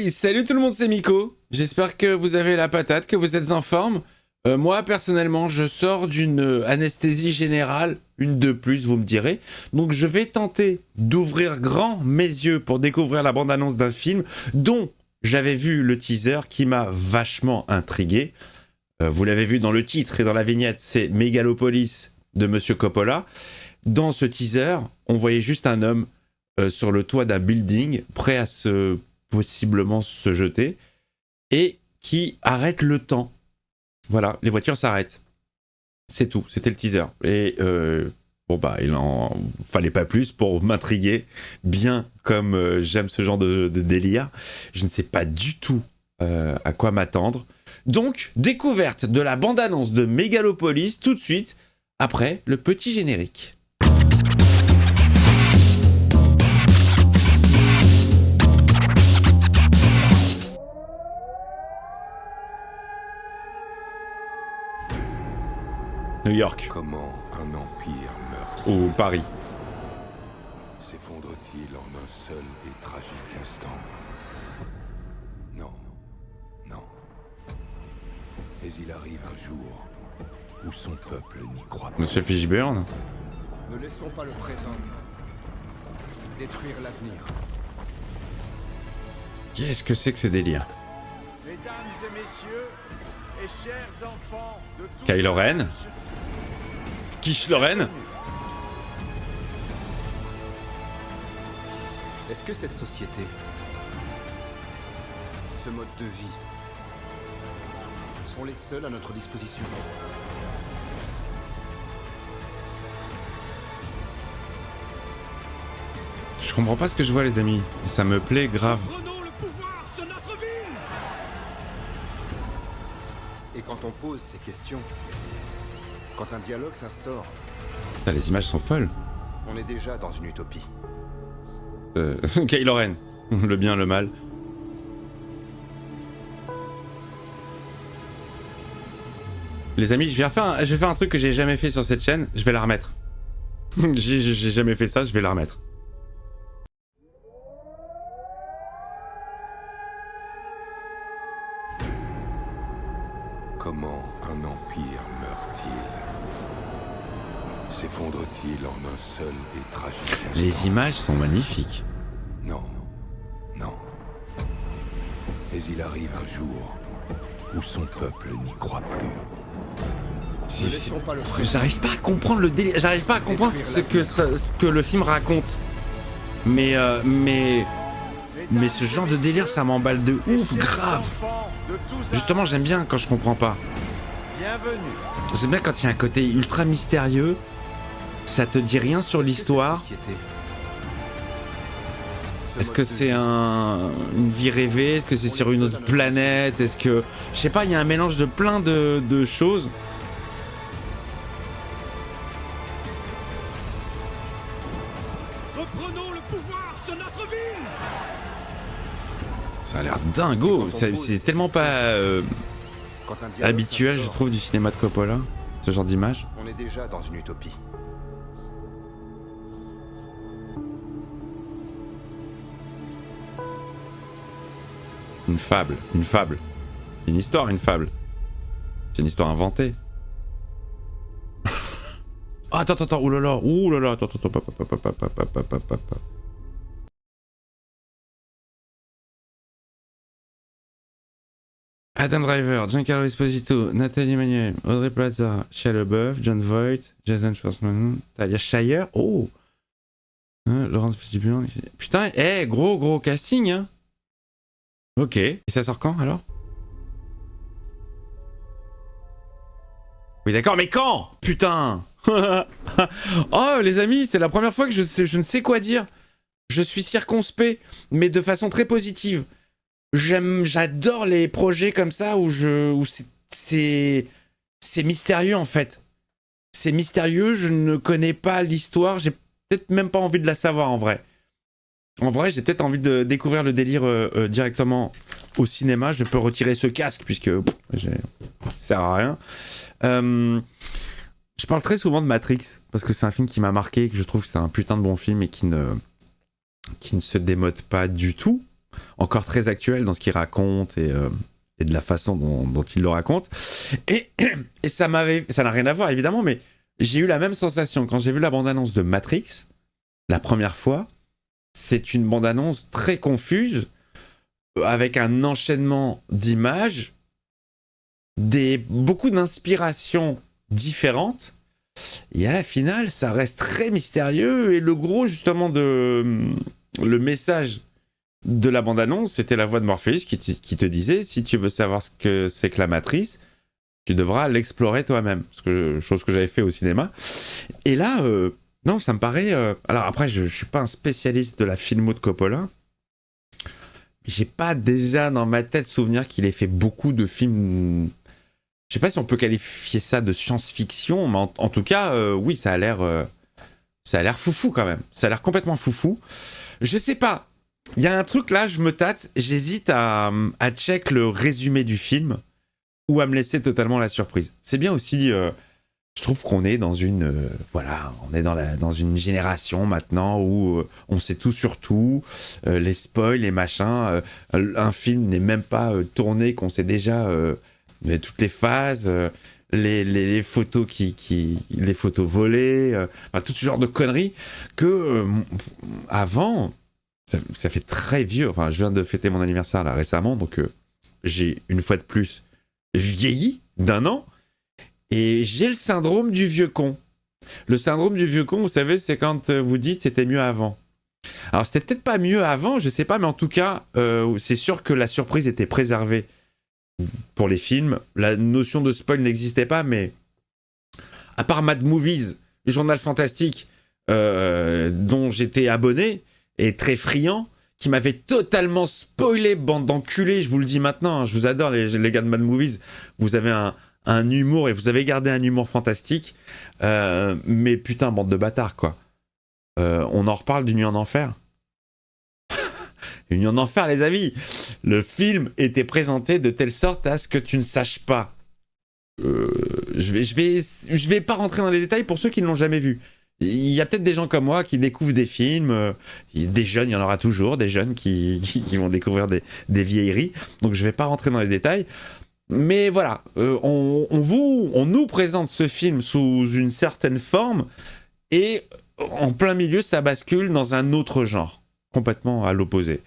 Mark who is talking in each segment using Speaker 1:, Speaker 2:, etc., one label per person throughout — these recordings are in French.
Speaker 1: Hey, salut tout le monde, c'est Miko. J'espère que vous avez la patate, que vous êtes en forme. Moi, personnellement, je sors d'une anesthésie générale, une de plus, vous me direz. Donc, je vais tenter d'ouvrir grand mes yeux pour découvrir la bande-annonce d'un film dont j'avais vu le teaser qui m'a vachement intrigué. Vous l'avez vu dans le titre et dans la vignette, c'est Megalopolis de Monsieur Coppola. Dans ce teaser, on voyait juste un homme sur le toit d'un building, prêt à possiblement se jeter, et qui arrête le temps. Voilà, les voitures s'arrêtent. C'est tout, c'était le teaser. Et il en fallait pas plus pour m'intriguer, bien comme j'aime ce genre de délire. Je ne sais pas du tout à quoi m'attendre. Donc, découverte de la bande-annonce de Megalopolis tout de suite, après le petit générique. New York.
Speaker 2: Comment un empire meurt
Speaker 1: Ou Paris.
Speaker 2: s'effondre-t-il en un seul et tragique instant? Non, non. Mais il arrive un jour où son peuple n'y croit pas.
Speaker 1: Monsieur Fishburne.
Speaker 3: Ne laissons pas le présent détruire l'avenir.
Speaker 1: Qu'est-ce que c'est que ce délire?
Speaker 4: Mesdames et messieurs, et chers enfants de tous
Speaker 1: Kylo Ren.
Speaker 4: âges,
Speaker 1: Quiche Lorraine.
Speaker 3: Est-ce que cette société, ce mode de vie, sont les seuls à notre disposition?
Speaker 1: Je comprends pas ce que je vois, les amis. Ça me plaît grave.
Speaker 4: prenons le pouvoir sur notre ville.
Speaker 3: Et quand on pose ces questions, quand un dialogue s'instaure,
Speaker 1: Putain, les images sont folles.
Speaker 3: on est déjà dans une utopie.
Speaker 1: Kylo Ren. Le bien, le mal. Les amis, je vais faire un truc que j'ai jamais fait sur cette chaîne. Je vais la remettre. J'ai jamais fait ça, je vais la remettre.
Speaker 2: Comment un empire meurt-il? S'effondre-t-il en un seul et tragique instant?
Speaker 1: Les images sont magnifiques.
Speaker 2: Non, non. Mais il arrive un jour où son peuple n'y croit plus.
Speaker 3: Ne laissons pas le présent.
Speaker 1: J'arrive pas à comprendre le délire. J'arrive pas à comprendre ce que le film raconte. Mais ce genre de délire, ça m'emballe de ouf, grave.
Speaker 4: Enfants de tous âges,
Speaker 1: Justement, j'aime bien quand je comprends pas.
Speaker 4: bienvenue.
Speaker 1: J'aime bien quand il y a un côté ultra mystérieux. Ça te dit rien sur l'histoire. Est-ce que c'est une vie rêvée? Est-ce que c'est sur une autre planète? Est-ce que... Je sais pas, il y a un mélange de plein de choses.
Speaker 4: Reprenons le pouvoir sur notre ville.
Speaker 1: Ça a l'air dingo. C'est tellement pas
Speaker 3: Quand un dialogue
Speaker 1: habituel, je
Speaker 3: s'instaure,
Speaker 1: trouve, du cinéma de Coppola. Ce genre d'image.
Speaker 3: on est déjà dans une utopie.
Speaker 1: Une fable. Une fable. Une histoire, une fable. C'est une histoire inventée. Oh, attends, oulala, attends, papa. Adam Driver, Giancarlo Esposito, Nathalie Emmanuel, Audrey Plaza, Shia LaBeouf, John Voight, Jason Schwartzman, Talia Shire, oh, Laurence Fishburne. Putain, gros casting, hein. Ok, et ça sort quand alors? Oui d'accord, mais quand? Putain. Oh les amis, c'est la première fois que je ne sais quoi dire. Je suis circonspect, mais de façon très positive. J'adore les projets comme ça où c'est mystérieux en fait. C'est mystérieux, je ne connais pas l'histoire, j'ai peut-être même pas envie de la savoir en vrai. En vrai, j'ai peut-être envie de découvrir le délire directement au cinéma. Je peux retirer ce casque puisque ça sert à rien. Je parle très souvent de Matrix parce que c'est un film qui m'a marqué et que je trouve que c'est un putain de bon film et qui ne se démode pas du tout. encore très actuel dans ce qu'il raconte et de la façon dont il le raconte. Et ça n'a rien à voir évidemment, mais j'ai eu la même sensation quand j'ai vu la bande-annonce de Matrix la première fois. C'est une bande-annonce très confuse, avec un enchaînement d'images, beaucoup d'inspirations différentes, et à la finale, ça reste très mystérieux, et le gros, justement, le message de la bande-annonce, c'était la voix de Morpheus qui te disait, si tu veux savoir ce que c'est que la matrice, tu devras l'explorer toi-même, chose que j'avais fait au cinéma. Et là, non, ça me paraît... alors après, je suis pas un spécialiste de la filmo de Coppola, j'ai pas déjà dans ma tête souvenir qu'il ait fait beaucoup de films... Je sais pas si on peut qualifier ça de science-fiction, mais en tout cas, oui, ça a l'air foufou quand même. Ça a l'air complètement foufou. Je sais pas. Il y a un truc là, je me tâte, j'hésite à check le résumé du film ou à me laisser totalement la surprise. C'est bien aussi, je trouve qu'on est dans une, on est dans une génération maintenant où on sait tout sur tout, les spoils, les machins. Un film n'est même pas tourné, qu'on sait déjà toutes les phases. Les photos les photos volées, tout ce genre de conneries que avant, ça fait très vieux. Enfin, je viens de fêter mon anniversaire là récemment, donc j'ai une fois de plus vieilli d'1 an et j'ai le syndrome du vieux con. Le syndrome du vieux con, vous savez, c'est quand vous dites c'était mieux avant. Alors c'était peut-être pas mieux avant, je sais pas, mais en tout cas, c'est sûr que la surprise était préservée. Pour les films, la notion de spoil n'existait pas, mais à part Mad Movies, le journal fantastique dont j'étais abonné et très friand, qui m'avait totalement spoilé, bande d'enculés, je vous le dis maintenant, hein, je vous adore les gars de Mad Movies, vous avez un humour et vous avez gardé un humour fantastique, mais putain, bande de bâtards quoi. On en reparle d'une nuit en enfer. Une nuit en enfer, les amis. Le film était présenté de telle sorte à ce que tu ne saches pas. Je vais pas rentrer dans les détails pour ceux qui ne l'ont jamais vu. Il y a peut-être des gens comme moi qui découvrent des films, des jeunes, il y en aura toujours, des jeunes qui vont découvrir des vieilleries. Donc je vais pas rentrer dans les détails. Mais voilà, on nous présente ce film sous une certaine forme et en plein milieu, ça bascule dans un autre genre. Complètement à l'opposé.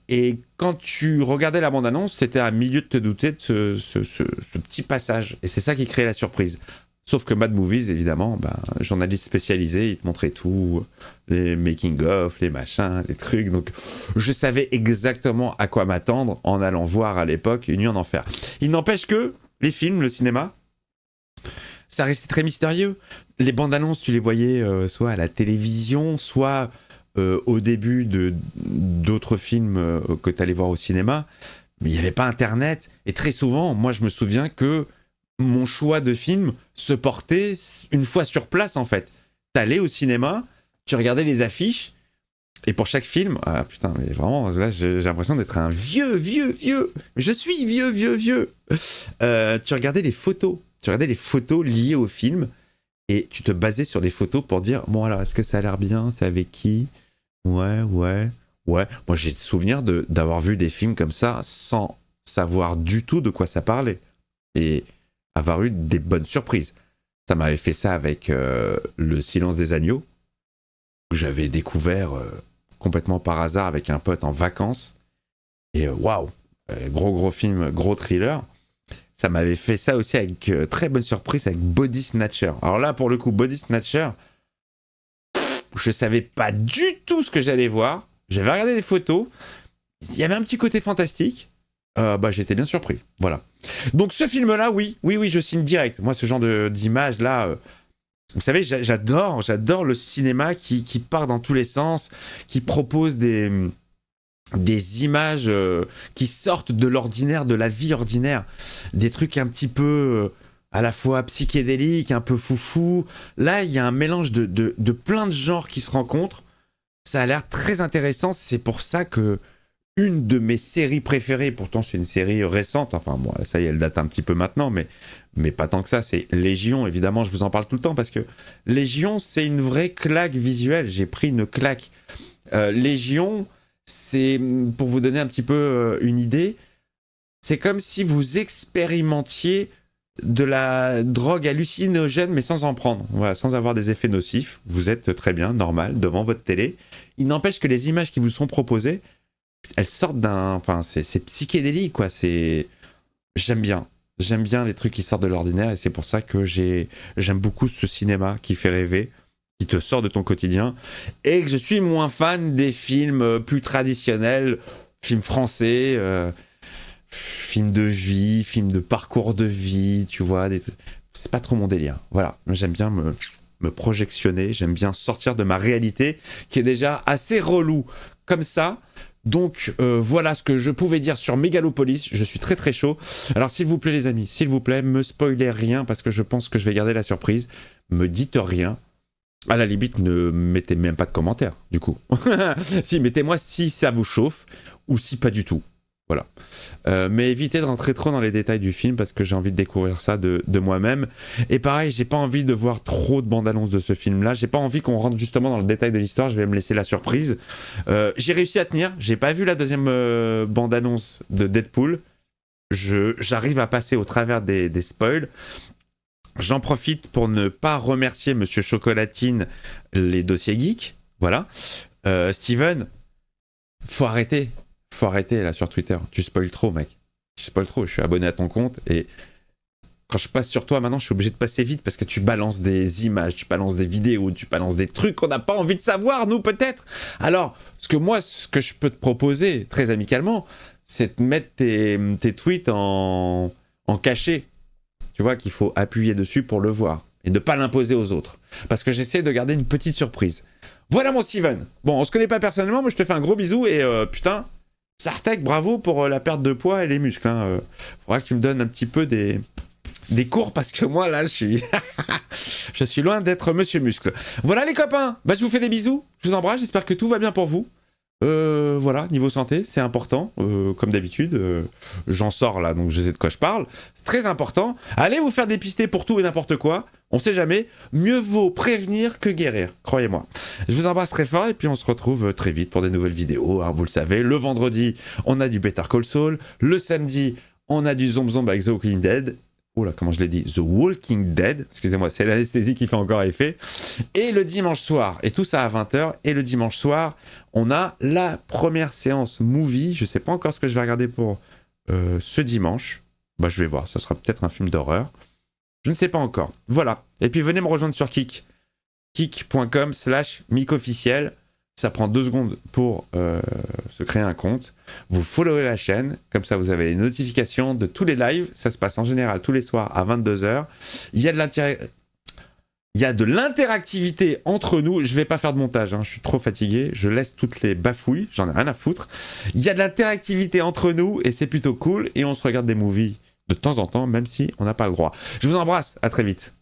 Speaker 1: Et quand tu regardais la bande-annonce, tu étais à milieu de te douter de ce petit passage. Et c'est ça qui crée la surprise. Sauf que Mad Movies, évidemment, journaliste spécialisé, il te montrait tout, les making-of, les machins, les trucs. Donc, je savais exactement à quoi m'attendre en allant voir à l'époque Une nuit en enfer. Il n'empêche que les films, le cinéma, ça restait très mystérieux. Les bandes-annonces, tu les voyais soit à la télévision, soit... au début d'autres films que tu allais voir au cinéma, mais il n'y avait pas Internet. Et très souvent, moi, je me souviens que mon choix de film se portait une fois sur place, en fait. T'allais au cinéma, tu regardais les affiches, et pour chaque film... Ah putain, mais vraiment, là, j'ai l'impression d'être un vieux. Je suis vieux. Tu regardais les photos. Tu regardais les photos liées au film, et tu te basais sur les photos pour dire, bon alors, est-ce que ça a l'air bien? C'est avec qui? Ouais. Moi, j'ai le souvenir d'avoir vu des films comme ça sans savoir du tout de quoi ça parlait. Et avoir eu des bonnes surprises. Ça m'avait fait ça avec Le Silence des agneaux, que j'avais découvert complètement par hasard avec un pote en vacances. Et waouh, gros film, gros thriller. Ça m'avait fait ça aussi avec très bonne surprise avec Body Snatcher. Alors là, pour le coup, Body Snatcher, je savais pas du tout ce que j'allais voir. J'avais regardé des photos. Il y avait un petit côté fantastique. J'étais bien surpris. Voilà. Donc ce film-là, oui, je signe direct. Moi, ce genre d'image-là, vous savez, j'adore le cinéma qui part dans tous les sens, qui propose des images qui sortent de l'ordinaire, de la vie ordinaire. Des trucs un petit peu... à la fois psychédélique, un peu foufou. Là, il y a un mélange de plein de genres qui se rencontrent. Ça a l'air très intéressant. C'est pour ça que une de mes séries préférées, pourtant c'est une série récente, enfin bon, ça y est, elle date un petit peu maintenant, mais pas tant que ça, c'est Légion. Évidemment, je vous en parle tout le temps parce que Légion, c'est une vraie claque visuelle. J'ai pris une claque. Légion, c'est, pour vous donner un petit peu une idée, c'est comme si vous expérimentiez de la drogue hallucinogène mais sans en prendre, voilà, sans avoir des effets nocifs. Vous êtes très bien, normal, devant votre télé. Il n'empêche que les images qui vous sont proposées, elles sortent d'un... Enfin, c'est psychédélique, quoi. J'aime bien les trucs qui sortent de l'ordinaire et c'est pour ça que j'aime beaucoup ce cinéma qui fait rêver, qui te sort de ton quotidien, et que je suis moins fan des films plus traditionnels, films français... film de vie, film de parcours de vie, tu vois, c'est pas trop mon délire. Voilà, j'aime bien me projectionner, j'aime bien sortir de ma réalité qui est déjà assez relou comme ça. Donc voilà ce que je pouvais dire sur Megalopolis, je suis très très chaud. Alors s'il vous plaît les amis, s'il vous plaît, me spoilez rien parce que je pense que je vais garder la surprise. Me dites rien. À la limite, ne mettez même pas de commentaires, du coup. Si, mettez-moi si ça vous chauffe ou si pas du tout. Voilà. Mais évitez de rentrer trop dans les détails du film parce que j'ai envie de découvrir ça de moi-même. Et pareil, j'ai pas envie de voir trop de bandes-annonces de ce film-là. J'ai pas envie qu'on rentre justement dans le détail de l'histoire. Je vais me laisser la surprise. J'ai réussi à tenir. J'ai pas vu la deuxième bande-annonce de Deadpool. J'arrive à passer au travers des spoils. J'en profite pour ne pas remercier Monsieur Chocolatine, les dossiers geeks. Voilà. Steven, faut arrêter là sur Twitter, tu spoil trop mec, tu spoil trop, je suis abonné à ton compte et quand je passe sur toi maintenant je suis obligé de passer vite parce que tu balances des images, tu balances des vidéos, tu balances des trucs qu'on n'a pas envie de savoir nous peut-être. Alors ce que je peux te proposer très amicalement c'est de mettre tes tweets en cachet, tu vois qu'il faut appuyer dessus pour le voir et ne pas l'imposer aux autres parce que j'essaie de garder une petite surprise. Voilà mon Steven, bon on se connaît pas personnellement mais je te fais un gros bisou et putain Sartek, bravo pour la perte de poids et les muscles. Faudra que tu me donnes un petit peu des cours parce que moi là je suis loin d'être Monsieur Muscle. Voilà les copains, bah, je vous fais des bisous, je vous embrasse, j'espère que tout va bien pour vous. Voilà, niveau santé, c'est important, comme d'habitude, j'en sors là, donc je sais de quoi je parle, c'est très important. Allez vous faire dépister pour tout et n'importe quoi, on sait jamais, mieux vaut prévenir que guérir, croyez-moi. Je vous embrasse très fort et puis on se retrouve très vite pour des nouvelles vidéos, hein, vous le savez, le vendredi, on a du Better Call Saul, le samedi, on a du Zomb avec The Walking Dead, oh là, comment je l'ai dit, The Walking Dead, excusez-moi, c'est l'anesthésie qui fait encore effet, et le dimanche soir, et tout ça à 20h, et le dimanche soir, on a la première séance movie, je sais pas encore ce que je vais regarder pour ce dimanche, bah je vais voir, ça sera peut-être un film d'horreur, je ne sais pas encore, voilà, et puis venez me rejoindre sur Kik, kik.com/micofficiel, ça prend 2 secondes pour se créer un compte. Vous followez la chaîne, comme ça vous avez les notifications de tous les lives. Ça se passe en général tous les soirs à 22h. Il y a de l'interactivité entre nous. Je vais pas faire de montage, hein, je suis trop fatigué. Je laisse toutes les bafouilles, j'en ai rien à foutre. Il y a de l'interactivité entre nous et c'est plutôt cool. Et on se regarde des movies de temps en temps, même si on n'a pas le droit. Je vous embrasse, à très vite.